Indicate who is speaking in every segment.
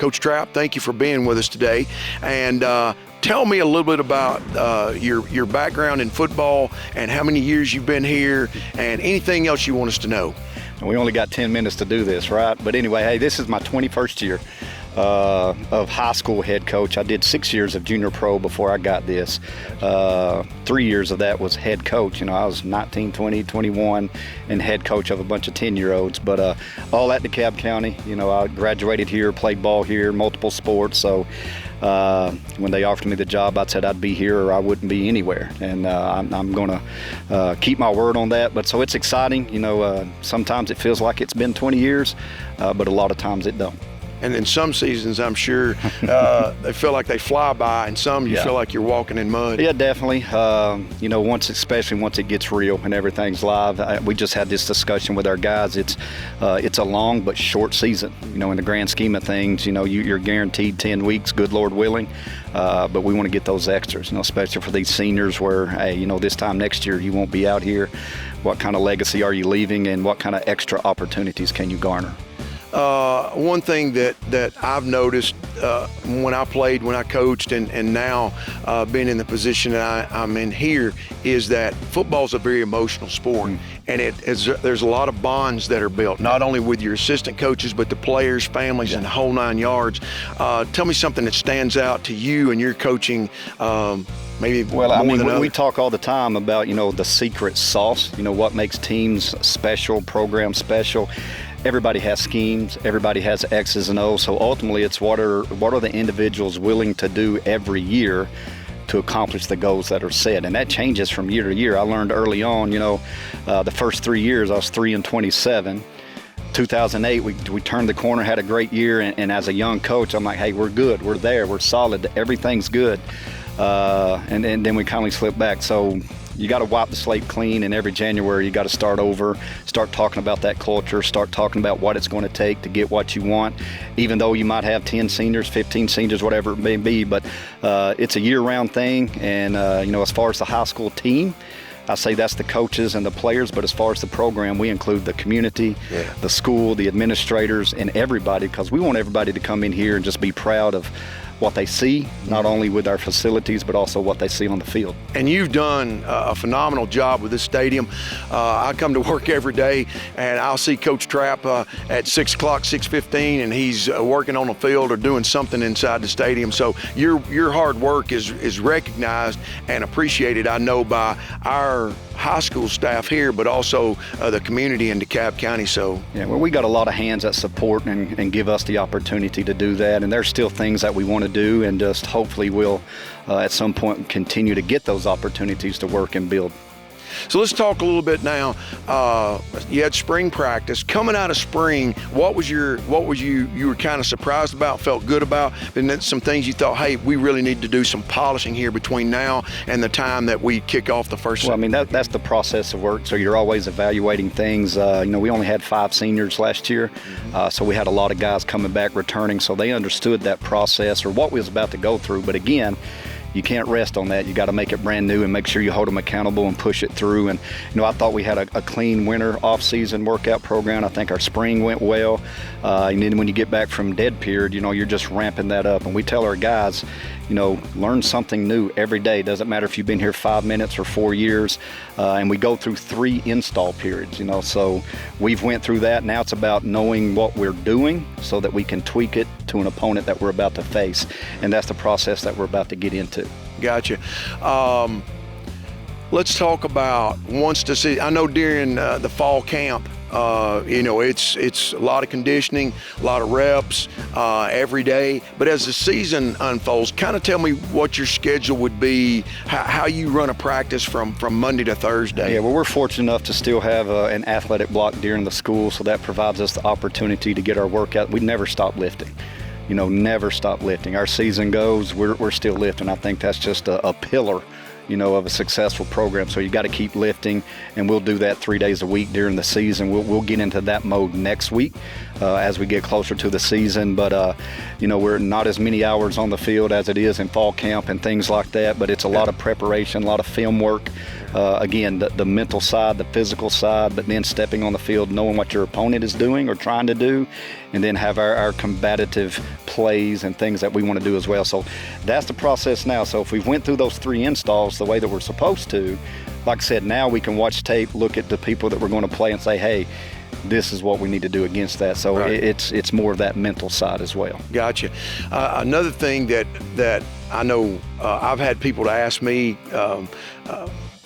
Speaker 1: Coach Trapp, thank you for being with us today. And tell me a little bit about your background in football and how many years you've been here and anything else you want us to know.
Speaker 2: We only got 10 minutes to do this, right? But anyway, hey, this is my 21st year of high school head coach. I did 6 years of junior pro before I got this. 3 years of that was head coach. I was 19, 20, 21 and head coach of a bunch of 10-year-olds. But all at DeKalb County. I graduated here, played ball here, multiple sports. So when they offered me the job, I said I'd be here or I wouldn't be anywhere. And I'm going to keep my word on that. But so it's exciting. Sometimes it feels like it's been 20 years, but a lot of times it don't.
Speaker 1: And in some seasons, I'm sure they feel like they fly by, and some you feel like you're walking in mud.
Speaker 2: Yeah, definitely. Especially once it gets real and everything's live. We just had this discussion with our guys. It's a long but short season. In the grand scheme of things, you're guaranteed 10 weeks, good Lord willing. But we want to get those extras, especially for these seniors where, hey, this time next year you won't be out here. What kind of legacy are you leaving, and what kind of extra opportunities can you garner?
Speaker 1: One thing that I've noticed when I played, when I coached, and now being in the position that I'm in here, is that football's a very emotional sport. And there's a lot of bonds that are built, not only with your assistant coaches, but the players, families, and the whole 9 yards. Tell me something that stands out to you and your coaching.
Speaker 2: We talk all the time about, the secret sauce, what makes teams special, programs special. Everybody has schemes, everybody has X's and O's, so ultimately it's what are the individuals willing to do every year to accomplish the goals that are set, and that changes from year to year. I learned early on, the first 3 years I was 3-27. 2008, we turned the corner, had a great year, and as a young coach, I'm like, hey, we're good, we're there, we're solid, everything's good, and then we kindly slipped back. So you got to wipe the slate clean, and every January you got to start over, start talking about that culture, start talking about what it's going to take to get what you want, even though you might have 10 seniors, 15 seniors, whatever it may be. But it's a year-round thing, and as far as the high school team, I say that's the coaches and the players, but as far as the program, we include the community, the school, the administrators, and everybody, because we want everybody to come in here and just be proud of what they see, not only with our facilities, but also what they see on the field.
Speaker 1: And you've done a phenomenal job with this stadium. I come to work every day, and I'll see Coach Trapp at 6 o'clock, 6:15, and he's working on the field or doing something inside the stadium. So your hard work is recognized and appreciated, I know, by our high school staff here, but also the community in DeKalb County. So
Speaker 2: we got a lot of hands that support and give us the opportunity to do that, and there's still things that we want to do, and just hopefully we'll at some point continue to get those opportunities to work and build.
Speaker 1: So let's talk a little bit now. You had spring practice. Coming out of spring, what was you were kind of surprised about, felt good about, and then some things you thought, hey, we really need to do some polishing here between now and the time that we kick off the first.
Speaker 2: Well, that's the process of work. So you're always evaluating things. We only had 5 seniors last year, so we had a lot of guys coming back, returning, so they understood that process or what we was about to go through. But again, you can't rest on that. You got to make it brand new and make sure you hold them accountable and push it through. And I thought we had a clean winter off-season workout program. I think our spring went well. And then when you get back from dead period, you're just ramping that up. And we tell our guys, learn something new every day. Doesn't matter if you've been here 5 minutes or 4 years. And we go through 3 install periods. So we've went through that. Now it's about knowing what we're doing so that we can tweak it to an opponent that we're about to face. And that's the process that we're about to get into.
Speaker 1: Gotcha. Let's talk about I know during the fall camp, it's a lot of conditioning, a lot of reps every day. But as the season unfolds, kind of tell me what your schedule would be, how you run a practice from Monday to Thursday.
Speaker 2: Yeah, well, we're fortunate enough to still have an athletic block during the school, so that provides us the opportunity to get our workout. We never stop lifting. Never stop lifting. Our season goes, we're still lifting. I think that's just a pillar, of a successful program. So you got to keep lifting, and we'll do that 3 days a week during the season. We'll get into that mode next week as we get closer to the season. But, we're not as many hours on the field as it is in fall camp and things like that, but it's a lot of preparation, a lot of film work, again, the mental side, the physical side, but then stepping on the field, knowing what your opponent is doing or trying to do, and then have our combative plays and things that we want to do as well. So that's the process now. So if we went through those 3 installs the way that we're supposed to, like I said, now we can watch tape, look at the people that we're going to play and say, hey, this is what we need to do against that. So
Speaker 1: right.
Speaker 2: it's more of that mental side as well.
Speaker 1: Gotcha. Another thing that I know I've had people to ask me,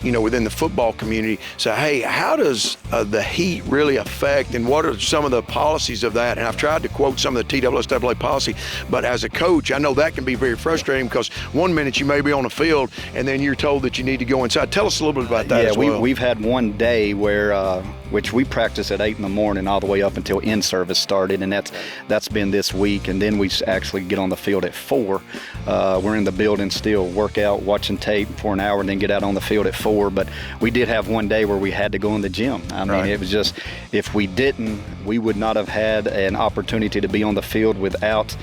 Speaker 1: within the football community, say, hey, how does the heat really affect, and what are some of the policies of that? And I've tried to quote some of the TSSAA policy, but as a coach, I know that can be very frustrating because one minute you may be on the field and then you're told that you need to go inside. Tell us a little bit about that as well.
Speaker 2: We've had one day where, which we practice at 8 in the morning all the way up until in-service started, and that's been this week, and then we actually get on the field at 4. We're in the building still, work out, watching tape for an hour, and then get out on the field at 4. But we did have one day where we had to go in the gym. I mean, right. It was just, if we didn't, we would not have had an opportunity to be on the field without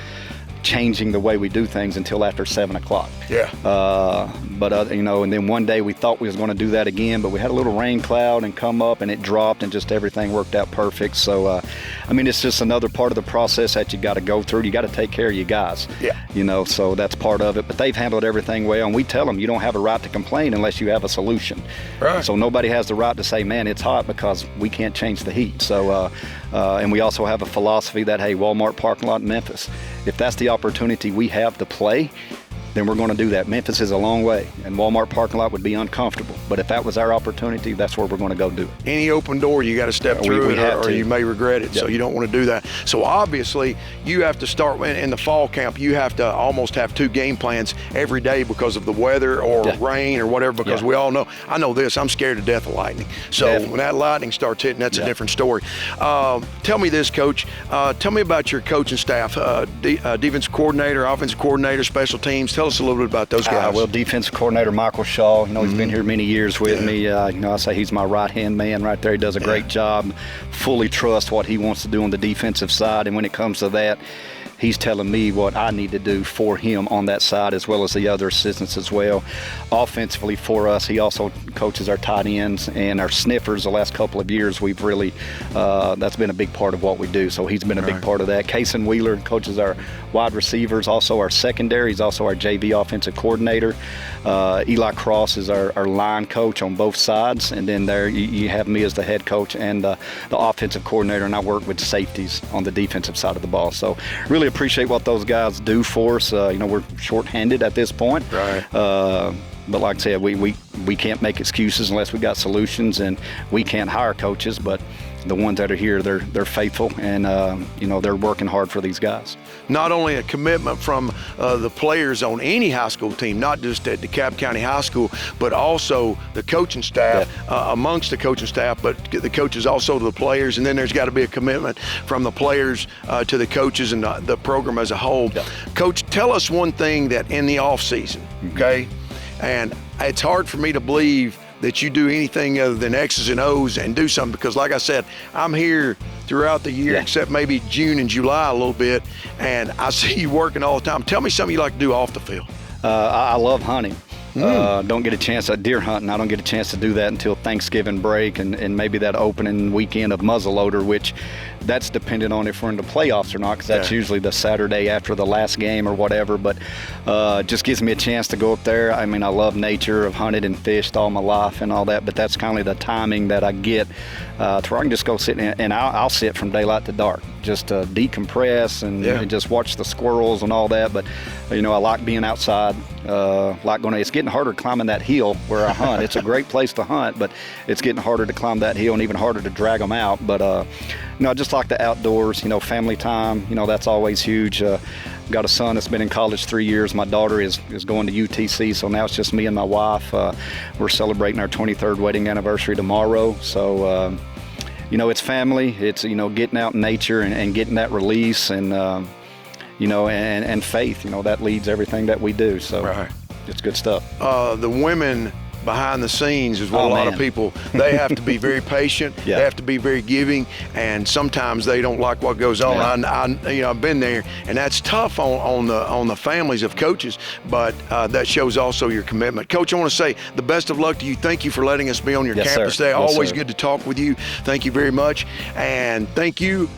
Speaker 2: changing the way we do things until after 7 o'clock.
Speaker 1: Yeah.
Speaker 2: And then one day we thought we was going to do that again, but we had a little rain cloud and come up and it dropped and just everything worked out perfect. So, it's just another part of the process that you got to go through. You got to take care of you guys.
Speaker 1: Yeah.
Speaker 2: So that's part of it. But they've handled everything well, and we tell them you don't have a right to complain unless you have a solution.
Speaker 1: Right.
Speaker 2: So nobody has the right to say, man, it's hot, because we can't change the heat. So, and we also have a philosophy that, hey, Walmart parking lot in Memphis, if that's the opportunity we have to play, then we're going to do that. Memphis is a long way, and Walmart parking lot would be uncomfortable. But if that was our opportunity, that's where we're going to go do it.
Speaker 1: Any open door, you got to step through it, or you may regret it. Yep. So you don't want to do that. So obviously, you have to start in the fall camp. You have to almost have 2 game plans every day because of the weather or rain or whatever. Because we all know, I know this, I'm scared to death of lightning. So when that lightning starts hitting, that's a different story. Tell me this, Coach. Tell me about your coaching staff, defensive coordinator, offensive coordinator, special teams. Tell us a little bit about those guys.
Speaker 2: Defensive coordinator Michael Shaw, he's been here many years with me. I say he's my right-hand man right there. He does a great job. Fully trust what he wants to do on the defensive side, and when it comes to that, he's telling me what I need to do for him on that side, as well as the other assistants as well. Offensively for us, he also coaches our tight ends and our sniffers. The last couple of years, we've really, that's been a big part of what we do. So he's been a big part of that. Kason Wheeler coaches our wide receivers, also our secondary. He's also our JV offensive coordinator. Eli Cross is our line coach on both sides. And then there you have me as the head coach and the offensive coordinator, and I work with safeties on the defensive side of the ball. So really appreciate what those guys do for us. We're short-handed at this point.
Speaker 1: Right.
Speaker 2: But like I said, we can't make excuses unless we got solutions, and we can't hire coaches, but the ones that are here, they're faithful, and they're working hard for these guys.
Speaker 1: Not only a commitment from the players on any high school team, not just at DeKalb County High School, but also the coaching staff, amongst the coaching staff, but the coaches also to the players, and then there's got to be a commitment from the players to the coaches and the program as a whole. Yeah. Coach, tell us one thing that in the off season, okay, and it's hard for me to believe that you do anything other than X's and O's and do something, because like I said, I'm here throughout the year, except maybe June and July a little bit, and I see you working all the time. Tell me something you like to do off the field.
Speaker 2: I love hunting. Don't get a chance at deer hunting. I don't get a chance to do that until Thanksgiving break and maybe that opening weekend of muzzleloader, which that's dependent on if we're in the playoffs or not, because that's usually the Saturday after the last game or whatever. But just gives me a chance to go up there. I mean, I love nature. I've hunted and fished all my life and all that, but that's kind of the timing that I get to where I can just go sit and I'll sit from daylight to dark, just to decompress and just watch the squirrels and all that. But I like being outside. It's getting harder climbing that hill where I hunt. It's a great place to hunt, but it's getting harder to climb that hill and even harder to drag them out. But I just like the outdoors, family time, that's always huge. Got a son that's been in college 3 years. My daughter is going to UTC, so now it's just me and my wife. We're celebrating our 23rd wedding anniversary tomorrow. So, it's family. It's, getting out in nature and getting that release and, and faith, that leads everything that we do. So it's good stuff.
Speaker 1: The women behind the scenes is what a lot of people, they have to be very patient.
Speaker 2: Yeah.
Speaker 1: They have to be very giving, and sometimes they don't like what goes on.
Speaker 2: Yeah.
Speaker 1: I've been there, and that's tough on the families of coaches, but that shows also your commitment. Coach, I want to say the best of luck to you. Thank you for letting us be on your
Speaker 2: Yes,
Speaker 1: campus
Speaker 2: sir.
Speaker 1: today.
Speaker 2: Yes,
Speaker 1: Always
Speaker 2: sir.
Speaker 1: good to talk with you. Thank you very much, and thank you